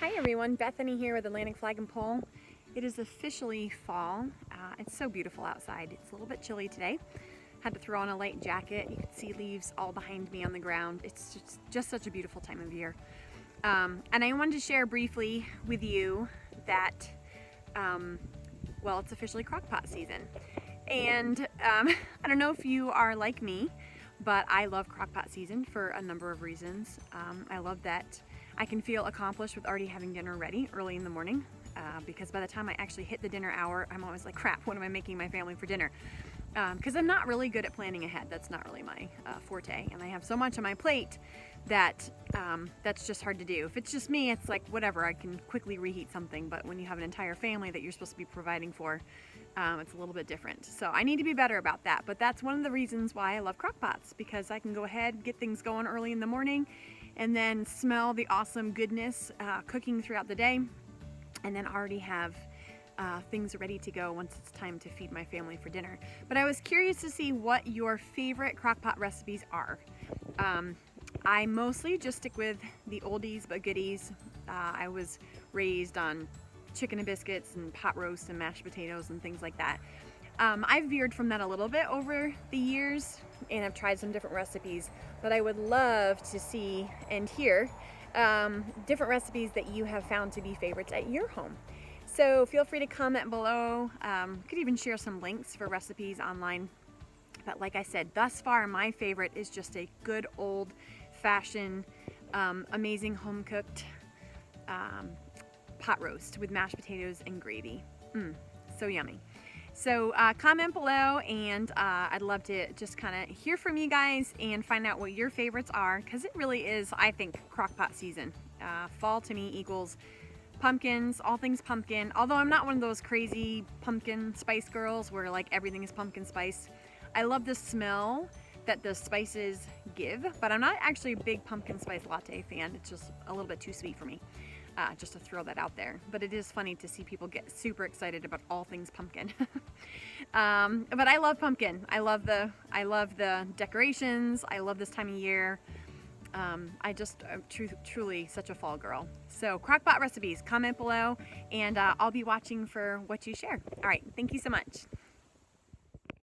Hi everyone, Bethany here with Atlantic Flag and Pole. It is officially fall. It's so beautiful outside. It's a little bit chilly today. Had to throw on a light jacket. You can see leaves all behind me on the ground. It's just such a beautiful time of year. And I wanted to share briefly with you that, well, it's officially Crockpot season. And I don't know if you are like me, but I love Crockpot season for a number of reasons. I love that I can feel accomplished with already having dinner ready early in the morning, because by the time I actually hit the dinner hour, I'm always like, crap, what am I making my family for dinner? Because I'm not really good at planning ahead. That's not really my forte, and I have so much on my plate that that's just hard to do. If it's just me, it's like whatever, I can quickly reheat something, but when you have an entire family that you're supposed to be providing for, it's a little bit different. So I need to be better about that, but that's one of the reasons why I love Crockpots, because I can go ahead, get things going early in the morning, and then smell the awesome goodness cooking throughout the day, and then already have things ready to go once it's time to feed my family for dinner. But I was curious to see what your favorite Crockpot recipes are. I mostly just stick with the oldies but goodies. I was raised on chicken and biscuits and pot roast and mashed potatoes and things like that. I've veered from that a little bit over the years, and I've tried some different recipes, but I would love to see and hear different recipes that you have found to be favorites at your home. So feel free to comment below. You could even share some links for recipes online. But like I said, thus far my favorite is just a good old fashioned, amazing home cooked pot roast with mashed potatoes and gravy. So yummy. So comment below, and I'd love to just kind of hear from you guys and find out what your favorites are, because it really is, I think, Crockpot season. Fall to me equals pumpkins, all things pumpkin, although I'm not one of those crazy pumpkin spice girls where like everything is pumpkin spice. I love the smell that the spices give, but I'm not actually a big pumpkin spice latte fan. It's just a little bit too sweet for me. Just to throw that out there. But it is funny to see people get super excited about all things pumpkin. But I love pumpkin. I love the decorations. I love this time of year. I'm truly such a fall girl. So Crockpot recipes, comment below, and I'll be watching for what you share. All right, thank you so much.